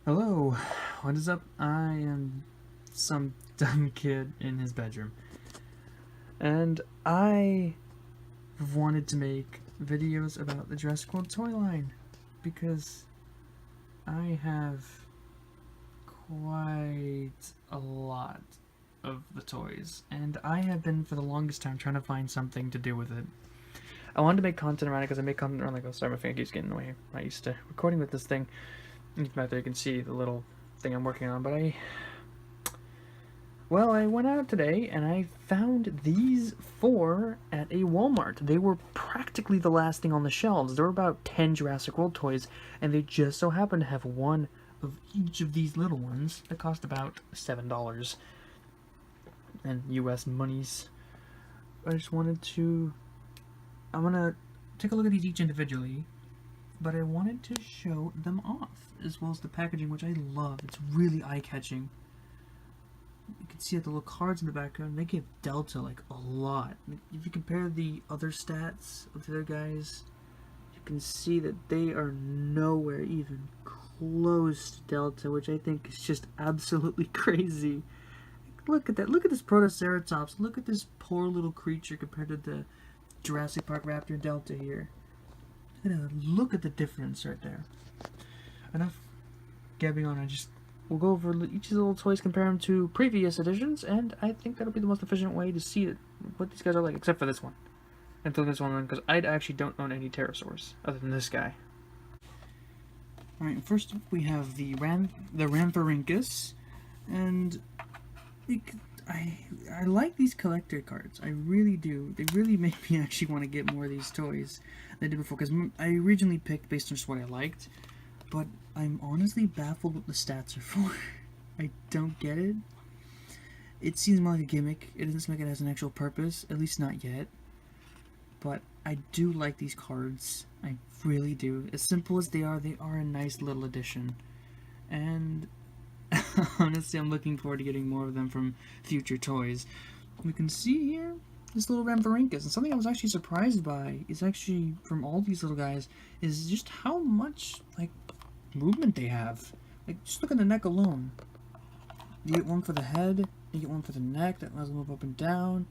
Hello, what is up? I am some dumb kid in his bedroom, and I wanted to make videos about the Jurassic World toy line because I have quite a lot of the toys, and I have been for the longest time trying to find something to do with it. I wanted to make content around it because I make content around, like, oh, sorry, my finger keeps getting away. I'm not used to recording with this thing. Back there you can see the little thing I'm working on, but I went out today and I found these four at a Walmart. They were practically the last thing on the shelves. There were about 10 Jurassic World toys, and they just so happened to have one of each of these little ones that cost about $7 and US monies. I just wanted to... I'm gonna take a look at these each individually, but I wanted to show them off, as well as the packaging, which I love. It's really eye-catching. You can see the little cards in the background. They give Delta like a lot. If you compare the other stats of the other guys, you can see that they are nowhere even close to Delta, which I think is just absolutely crazy. Look at that. Look at this Protoceratops. Look at this poor little creature compared to the Jurassic Park Raptor Delta here. Look at the difference right there. Enough gabbing on. We'll go over each of the little toys, compare them to previous editions, and I think that'll be the most efficient way to see what these guys are like, except for this one. Until this one, because I actually don't own any pterosaurs other than this guy. Alright, first up we have the Rhamphorhynchus, and I like these collector cards. I really do. They really make me actually want to get more of these toys than I did before, because I originally picked based on just what I liked, but I'm honestly baffled what the stats are for. I don't get it. It seems more like a gimmick. It doesn't seem like it has an actual purpose, at least not yet. But I do like these cards. I really do. As simple as they are a nice little addition. And honestly, I'm looking forward to getting more of them from future toys. We can see here this little Rhamphorhynchus, and something I was actually surprised by is actually from all these little guys is just how much like movement they have. Like, just look at the neck alone. You get one for the head, you get one for the neck that allows them to move up and down.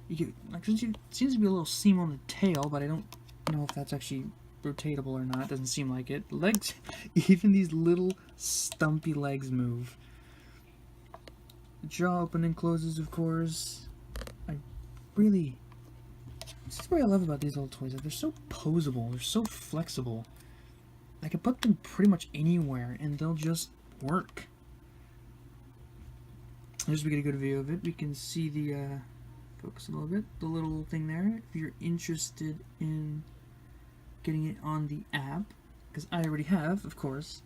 You get, like, it seems to be a little seam on the tail, but I don't know if that's actually rotatable or not. It doesn't seem like it. Legs, even these little stumpy legs move. The jaw open and closes, of course. This is what I love about these little toys. They're so posable. They're so flexible. I can put them pretty much anywhere, and they'll just work. Just to get a good view of it, we can see the, focus a little bit, the little thing there. If you're interested in getting it on the app, because I already have, of course.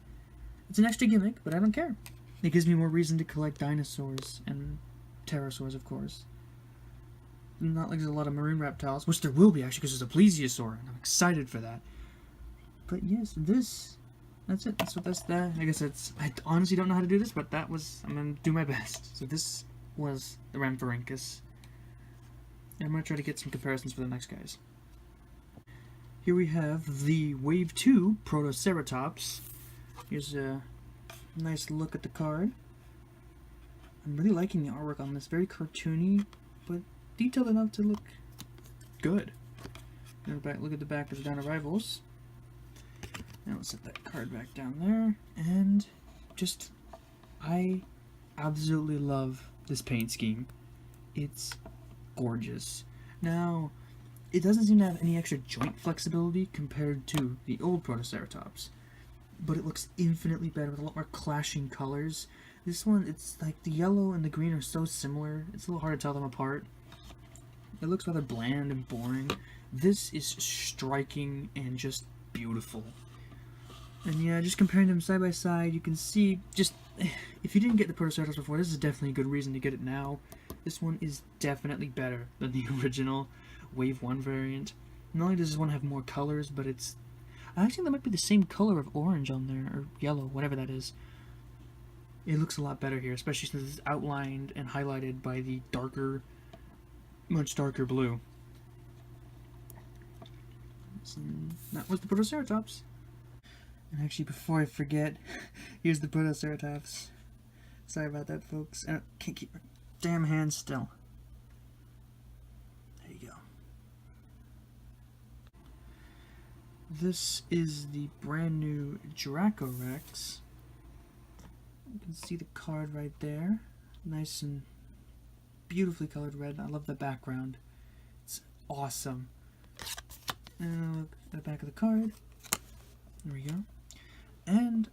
It's an extra gimmick, but I don't care. It gives me more reason to collect dinosaurs and pterosaurs, of course. Not like there's a lot of marine reptiles, which there will be actually, because there's a plesiosaur, and I'm excited for that. But yes, that's it. That's that. I guess I honestly don't know how to do this, but I'm going to do my best. So this was the Rhamphorhynchus. And I'm going to try to get some comparisons for the next guys. Here we have the Wave 2 Protoceratops. Here's a nice look at the card. I'm really liking the artwork on this. Very cartoony, but detailed enough to look good. Look at the back of the Dino Rivals. Now let's set that card back down there, and I absolutely love this paint scheme. It's gorgeous. Now, it doesn't seem to have any extra joint flexibility compared to the old Protoceratops, but it looks infinitely better with a lot more clashing colors. This one, it's like the yellow and the green are so similar, it's a little hard to tell them apart. It looks rather bland and boring. This is striking and just beautiful. And yeah, just comparing them side by side, you can see, if you didn't get the Protoceratops before, this is definitely a good reason to get it now. This one is definitely better than the original Wave 1 variant. Not only does this one have more colors, but I actually think that might be the same color of orange on there, or yellow, whatever that is. It looks a lot better here, especially since it's outlined and highlighted by the much darker blue. So that was the Protoceratops. And actually, before I forget, here's the Protoceratops. Sorry about that, folks. I can't keep my damn hands still. There you go. This is the brand new Jericho Rex. You can see the card right there. Nice and beautifully colored red. I love the background. It's awesome. And look at the back of the card. There we go. And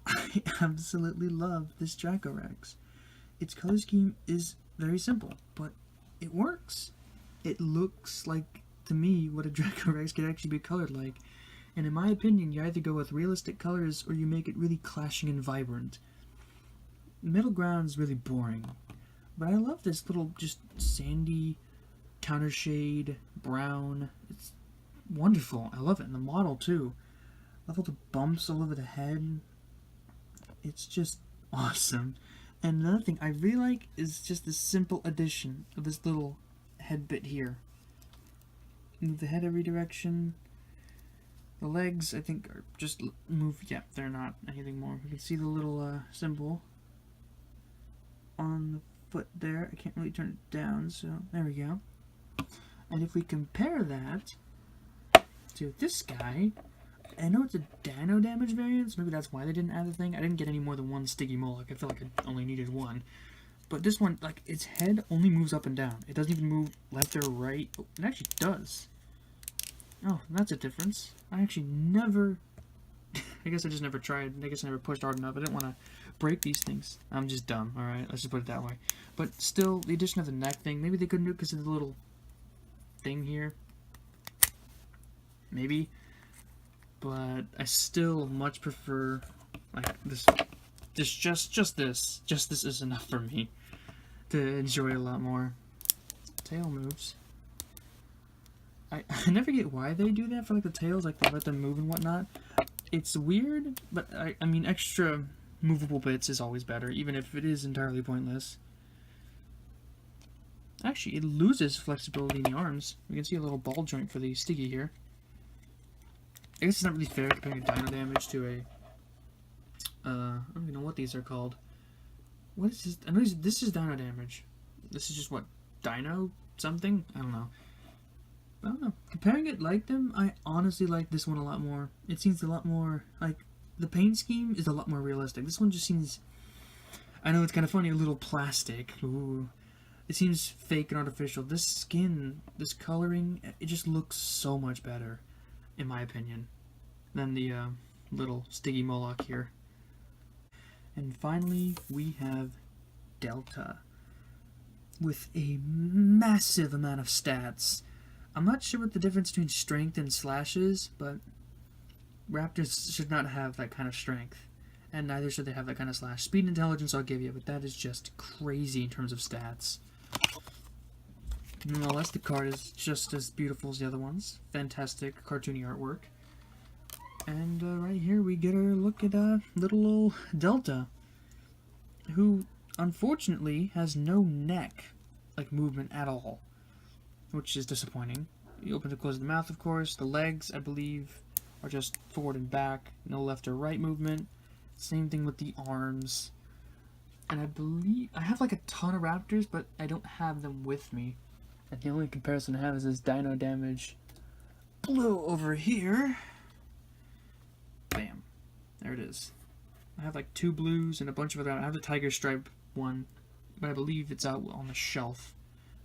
I absolutely love this Jericho Rex. Its color scheme is very simple, but it works. It looks like, to me, what a Jericho Rex could actually be colored like. And in my opinion, you either go with realistic colors or you make it really clashing and vibrant. Middle ground is really boring. But I love this little just sandy counter shade brown. It's wonderful. I love it. And the model too. I love all the bumps all over the head. It's just awesome. And another thing I really like is just the simple addition of this little head bit here. Move the head every direction. The legs, I think, are just moved. Yeah, they're not anything more. You can see the little symbol on the foot there. I can't really turn it down, so there we go. And if we compare that to this guy, I know it's a Dino damage variant, so maybe that's why they didn't add the thing. I didn't get any more than one Sticky Moloch. I feel like I only needed one. But this one, like, its head only moves up and down. It doesn't even move left or right. Oh, it actually does. Oh, that's a difference. I actually never... I guess I just never tried. I guess I never pushed hard enough. I didn't want to break these things. I'm just dumb, alright? Let's just put it that way. But still, the addition of the neck thing, maybe they couldn't do it because of the little thing here. Maybe. But I still much prefer, like, this. Just this. Just this is enough for me to enjoy a lot more. Tail moves. I never get why they do that for, like, the tails, like, they let them move and whatnot. It's weird, but I mean, extra movable bits is always better, even if it is entirely pointless. Actually, it loses flexibility in the arms. We can see a little ball joint for the Sticky here. I guess it's not really fair comparing a Dino damage to a... I don't even know what these are called. What is this? I know this is Dino damage. This is just what? Dino something? I don't know. I don't know. Comparing it like them, I honestly like this one a lot more. It seems a lot more, like, the paint scheme is a lot more realistic. This one just seems, I know it's kind of funny, a little plastic. Ooh. It seems fake and artificial. This skin, this coloring, it just looks so much better, in my opinion, than the little Sticky Moloch here. And finally, we have Delta, with a massive amount of stats. I'm not sure what the difference between strength and slash is, but raptors should not have that kind of strength, and neither should they have that kind of slash. Speed and intelligence I'll give you, but that is just crazy in terms of stats. Nonetheless, the card is just as beautiful as the other ones. Fantastic cartoony artwork. And right here we get our look at little old Delta, who unfortunately has no neck, like, movement at all, which is disappointing. You open and close the mouth, of course. The legs, I believe, are just forward and back. No left or right movement. Same thing with the arms. And I believe... I have, like, a ton of raptors, but I don't have them with me. And the only comparison I have is this Dino damage blue over here. Bam. There it is. I have, like, 2 blues and a bunch of other... I have the tiger stripe one, but I believe it's out on the shelf.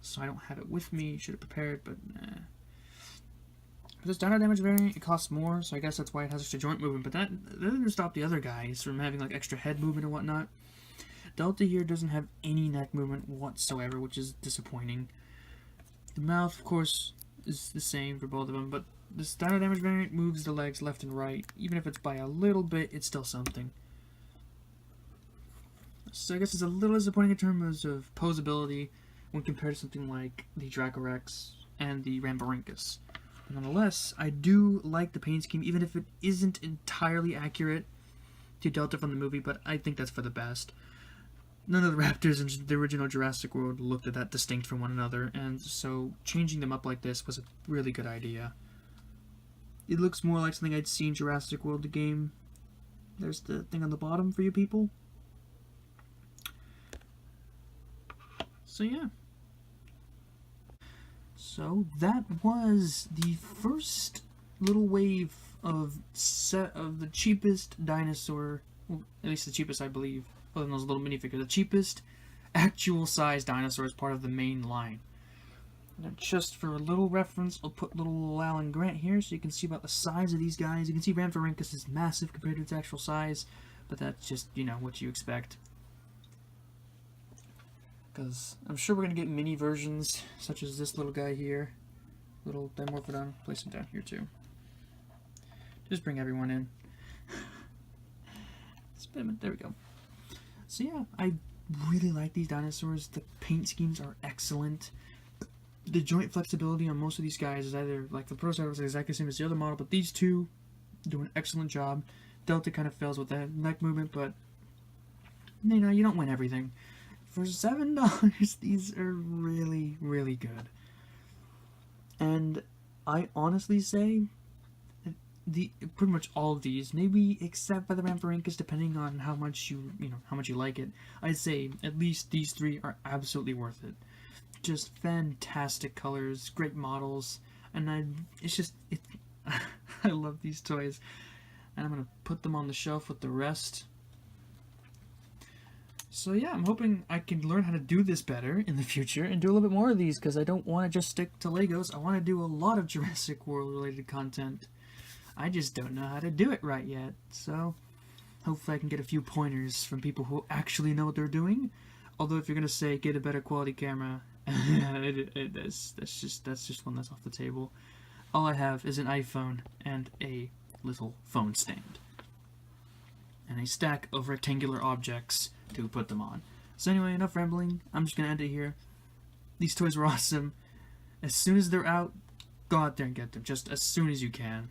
So I don't have it with me. Should have prepared, but nah. But this Dino damage variant, it costs more, so I guess that's why it has extra joint movement. But that doesn't stop the other guys from having, like, extra head movement and whatnot. Delta here doesn't have any neck movement whatsoever, which is disappointing. The mouth, of course, is the same for both of them, but this Dino damage variant moves the legs left and right. Even if it's by a little bit, it's still something. So I guess it's a little disappointing in terms of posability when compared to something like the Jericho Rex and the Ramborincus. But nonetheless, I do like the paint scheme, even if it isn't entirely accurate to Delta from the movie, but I think that's for the best. None of the raptors in the original Jurassic World looked that distinct from one another, and so changing them up like this was a really good idea. It looks more like something I'd seen Jurassic World the game, There's the thing on the bottom for you people. So yeah. So that was the first little wave of the cheapest dinosaur, well, at least the cheapest I believe, other than those little minifigures, the cheapest actual size dinosaurs part of the main line. Now, just for a little reference, I'll put little Alan Grant here so you can see about the size of these guys. You can see Rhamphorhynchus is massive compared to its actual size, but that's just, you know, what you expect. Because I'm sure we're going to get mini versions, such as this little guy here. Little Dimorphodon. Place him down here too. Just bring everyone in. There we go. So yeah, I really like these dinosaurs. The paint schemes are excellent. The joint flexibility on most of these guys is either, like the Protoceratops is exactly the same as the other model, but these two do an excellent job. Delta kind of fails with that neck movement, but you know, you don't win everything. For $7, these are really, really good. And I honestly say, pretty much all of these, maybe except for the Rhamphorhynchus, depending on how much you like it, I'd say at least these three are absolutely worth it. Just fantastic colors, great models, and I love these toys. And I'm gonna put them on the shelf with the rest. So yeah, I'm hoping I can learn how to do this better in the future and do a little bit more of these, because I don't want to just stick to Legos. I want to do a lot of Jurassic World related content. I just don't know how to do it right yet. So hopefully I can get a few pointers from people who actually know what they're doing. Although if you're gonna say get a better quality camera, that's just one that's off the table. All I have is an iPhone and a little phone stand. And a stack of rectangular objects to put them on. So anyway, enough rambling. I'm just going to end it here. These toys were awesome. As soon as they're out, go out there and get them. Just as soon as you can.